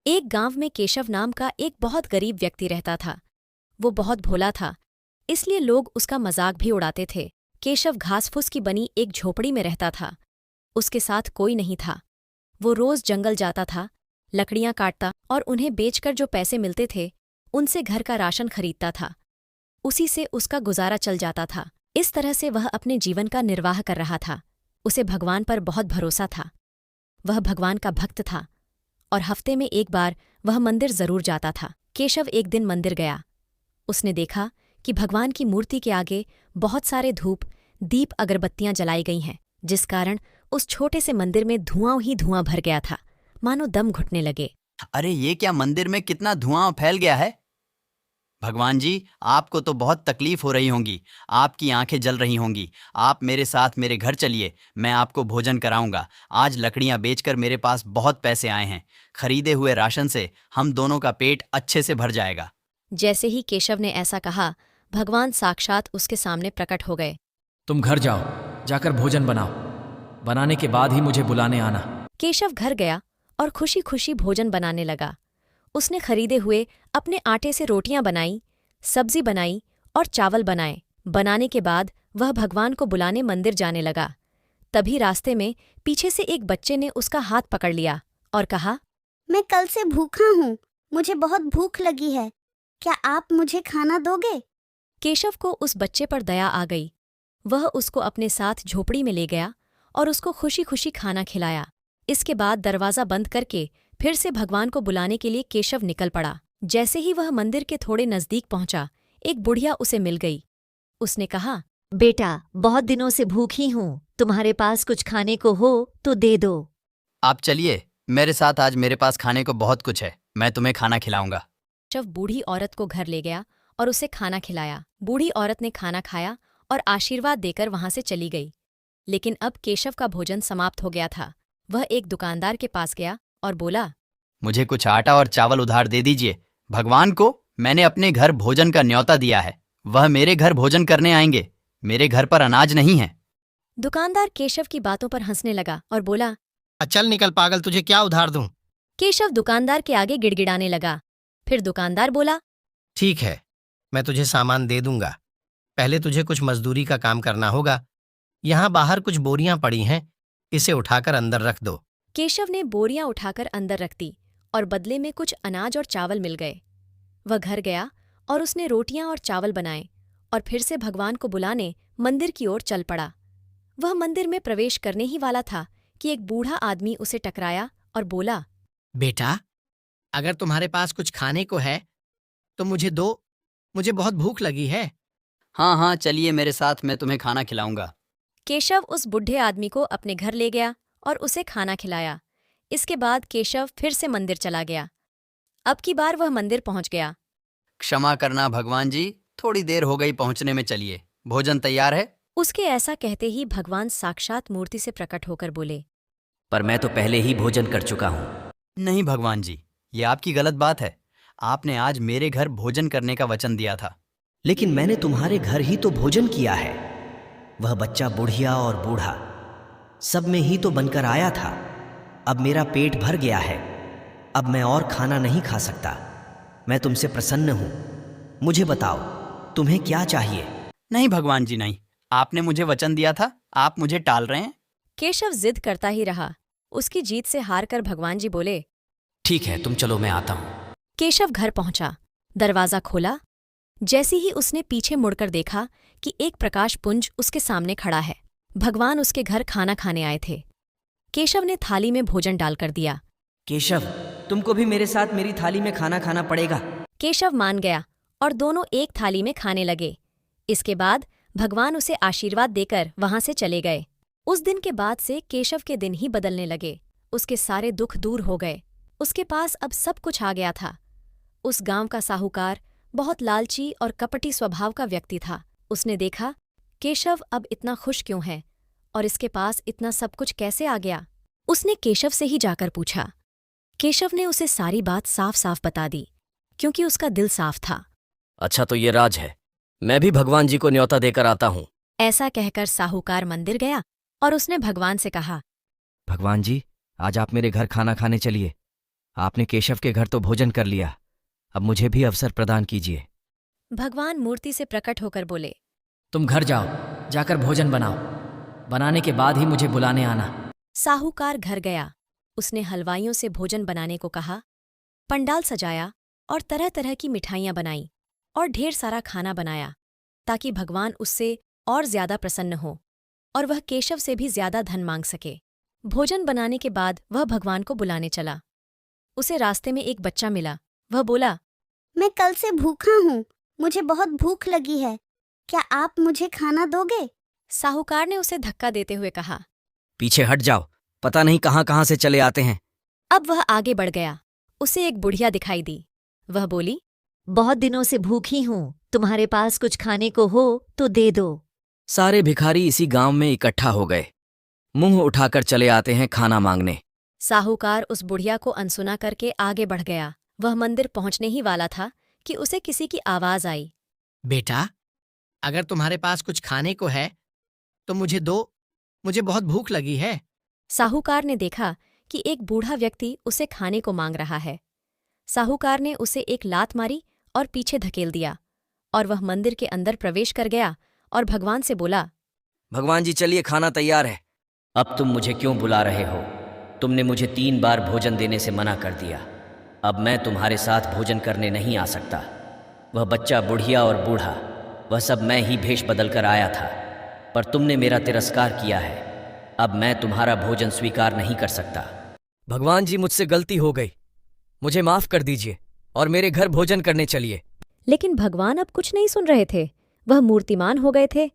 एक गांव में केशव नाम का एक बहुत गरीब व्यक्ति रहता था। वो बहुत भोला था, इसलिए लोग उसका मजाक भी उड़ाते थे। केशव घास फूस की बनी एक झोपड़ी में रहता था। उसके साथ कोई नहीं था। वो रोज जंगल जाता था, लकड़ियां काटता और उन्हें बेचकर जो पैसे मिलते थे उनसे घर का राशन खरीदता था। उसी से उसका गुजारा चल जाता था। इस तरह से वह अपने जीवन का निर्वाह कर रहा था। उसे भगवान पर बहुत भरोसा था। वह भगवान का भक्त था और हफ्ते में एक बार वह मंदिर जरूर जाता था। केशव एक दिन मंदिर गया। उसने देखा कि भगवान की मूर्ति के आगे बहुत सारे धूप, दीप, अगरबत्तियां जलाई गई हैं, जिस कारण उस छोटे से मंदिर में धुआं ही धुआं भर गया था, मानो दम घुटने लगे। अरे ये क्या, मंदिर में कितना धुआं फैल गया है। भगवान जी, आपको तो बहुत तकलीफ हो रही होंगी, आपकी आंखें जल रही होंगी। आप मेरे साथ मेरे घर चलिए, मैं आपको भोजन कराऊंगा। आज लकड़ियां बेचकर मेरे पास बहुत पैसे आए हैं। खरीदे हुए राशन से हम दोनों का पेट अच्छे से भर जाएगा। जैसे ही केशव ने ऐसा कहा, भगवान साक्षात उसके सामने प्रकट हो गए। तुम घर जाओ, जाकर भोजन बनाओ। बनाने के बाद ही मुझे बुलाने आना। केशव घर गया और खुशी खुशी भोजन बनाने लगा। उसने खरीदे हुए अपने आटे से रोटियां बनाई, सब्जी बनाई और चावल बनाए। बनाने के बाद वह भगवान को बुलाने मंदिर जाने लगा। तभी रास्ते में पीछे से एक बच्चे ने उसका हाथ पकड़ लिया और कहा, मैं कल से भूखा हूँ, मुझे बहुत भूख लगी है, क्या आप मुझे खाना दोगे? केशव को उस बच्चे पर दया आ गई। वह उसको अपने साथ झोपड़ी में ले गया और उसको खुशी खुशी खाना खिलाया। इसके बाद दरवाज़ा बंद करके फिर से भगवान को बुलाने के लिए केशव निकल पड़ा। जैसे ही वह मंदिर के थोड़े नज़दीक पहुंचा, एक बुढ़िया उसे मिल गई। उसने कहा, बेटा, बहुत दिनों से भूखी हूँ, तुम्हारे पास कुछ खाने को हो तो दे दो। आप चलिए मेरे साथ, आज मेरे पास खाने को बहुत कुछ है, मैं तुम्हें खाना खिलाऊंगा। केशव बूढ़ी औरत को घर ले गया और उसे खाना खिलाया। बूढ़ी औरत ने खाना खाया और आशीर्वाद देकर वहां से चली गई। लेकिन अब केशव का भोजन समाप्त हो गया था। वह एक दुकानदार के पास गया और बोला, मुझे कुछ आटा और चावल उधार दे दीजिए। भगवान को मैंने अपने घर भोजन का न्योता दिया है, वह मेरे घर भोजन करने आएंगे। मेरे घर पर अनाज नहीं है। दुकानदार केशव की बातों पर हंसने लगा और बोला, चल निकल पागल, तुझे क्या उधार दूं? केशव दुकानदार के आगे गिड़गिड़ाने लगा। फिर दुकानदार बोला, ठीक है, मैं तुझे सामान दे दूंगा, पहले तुझे कुछ मजदूरी का काम करना होगा। यहाँ बाहर कुछ बोरियां पड़ी हैं, इसे उठाकर अंदर रख दो। केशव ने बोरियां उठाकर अंदर रख दी और बदले में कुछ अनाज और चावल मिल गए। वह घर गया और उसने रोटियां और चावल बनाए और फिर से भगवान को बुलाने मंदिर की ओर चल पड़ा। वह मंदिर में प्रवेश करने ही वाला था कि एक बूढ़ा आदमी उसे टकराया और बोला, बेटा, अगर तुम्हारे पास कुछ खाने को है तो मुझे दो, मुझे बहुत भूख लगी है। हाँ हाँ, चलिए मेरे साथ, मैं तुम्हें खाना खिलाऊंगा। केशव उस बूढ़े आदमी को अपने घर ले गया और उसे खाना खिलाया। इसके बाद केशव फिर से मंदिर चला गया। अब की बार वह मंदिर पहुंच गया। क्षमा करना भगवान जी, थोड़ी देर हो गई पहुंचने में, चलिए भोजन तैयार है। उसके ऐसा कहते ही भगवान साक्षात मूर्ति से प्रकट होकर बोले, पर मैं तो पहले ही भोजन कर चुका हूँ। नहीं भगवान जी, ये आपकी गलत बात है। आपने आज मेरे घर भोजन करने का वचन दिया था। लेकिन मैंने तुम्हारे घर ही तो भोजन किया है। वह बच्चा बुढ़िया और बूढ़ा सब में ही तो बनकर आया था। अब मेरा पेट भर गया है, अब मैं और खाना नहीं खा सकता। मैं तुमसे प्रसन्न हूँ, मुझे बताओ तुम्हें क्या चाहिए। नहीं भगवान जी नहीं, आपने मुझे वचन दिया था, आप मुझे टाल रहे हैं। केशव जिद करता ही रहा। उसकी जीत से हार कर भगवान जी बोले, ठीक है, तुम चलो, मैं आता हूँ। केशव घर पहुंचा, दरवाजा खोला। जैसे ही उसने पीछे मुड़कर देखा कि एक प्रकाश पुंज उसके सामने खड़ा है। भगवान उसके घर खाना खाने आए थे। केशव ने थाली में भोजन डालकर दिया। केशव, तुमको भी मेरे साथ मेरी थाली में खाना खाना पड़ेगा। केशव मान गया और दोनों एक थाली में खाने लगे। इसके बाद भगवान उसे आशीर्वाद देकर वहां से चले गए। उस दिन के बाद से केशव के दिन ही बदलने लगे। उसके सारे दुख दूर हो गए। उसके पास अब सब कुछ आ गया था। उस गांव का साहूकार बहुत लालची और कपटी स्वभाव का व्यक्ति था। उसने देखा, केशव अब इतना खुश क्यों है और इसके पास इतना सब कुछ कैसे आ गया। उसने केशव से ही जाकर पूछा। केशव ने उसे सारी बात साफ साफ बता दी, क्योंकि उसका दिल साफ था। अच्छा, तो ये राज है, मैं भी भगवान जी को न्योता देकर आता हूँ। ऐसा कहकर साहूकार मंदिर गया और उसने भगवान से कहा, भगवान जी, आज आप मेरे घर खाना खाने चलिए। आपने केशव के घर तो भोजन कर लिया, अब मुझे भी अवसर प्रदान कीजिए। भगवान मूर्ति से प्रकट होकर बोले, तुम घर जाओ, जाकर भोजन बनाओ, बनाने के बाद ही मुझे बुलाने आना। साहूकार घर गया। उसने हलवाइयों से भोजन बनाने को कहा, पंडाल सजाया और तरह तरह की मिठाइयाँ बनाई और ढेर सारा खाना बनाया ताकि भगवान उससे और ज्यादा प्रसन्न हो और वह केशव से भी ज्यादा धन मांग सके। भोजन बनाने के बाद वह भगवान को बुलाने चला। उसे रास्ते में एक बच्चा मिला। वह बोला, मैं कल से भूखा हूँ, मुझे बहुत भूख लगी है, क्या आप मुझे खाना दोगे? साहूकार ने उसे धक्का देते हुए कहा। पीछे हट जाओ, पता नहीं कहाँ कहाँ से चले आते हैं। अब वह आगे बढ़ गया। उसे एक बुढ़िया दिखाई दी। वह बोली, बहुत दिनों से भूखी हूँ, तुम्हारे पास कुछ खाने को हो तो दे दो। सारे भिखारी इसी गांव में इकट्ठा हो गए, मुंह उठाकर चले आते हैं खाना मांगने। साहूकार उस बुढ़िया को अनसुना करके आगे बढ़ गया। वह मंदिर पहुंचने ही वाला था कि उसे किसी की आवाज आई। बेटा, अगर तुम्हारे पास कुछ खाने को है तो मुझे दो, मुझे बहुत भूख लगी है। साहूकार ने देखा कि एक बूढ़ा व्यक्ति उसे खाने को मांग रहा है। साहूकार ने उसे एक लात मारी और पीछे धकेल दिया और वह मंदिर के अंदर प्रवेश कर गया और भगवान से बोला, भगवान जी चलिए, खाना तैयार है। अब तुम मुझे क्यों बुला रहे हो? तुमने मुझे 3 बार भोजन देने से मना कर दिया। अब मैं तुम्हारे साथ भोजन करने नहीं आ सकता। वह बच्चा, बुढ़िया और बूढ़ा, वह सब मैं ही भेष बदल कर आया था, पर तुमने मेरा तिरस्कार किया है। अब मैं तुम्हारा भोजन स्वीकार नहीं कर सकता। भगवान जी मुझसे गलती हो गई, मुझे माफ कर दीजिए और मेरे घर भोजन करने चलिए। लेकिन भगवान अब कुछ नहीं सुन रहे थे। वह मूर्तिमान हो गए थे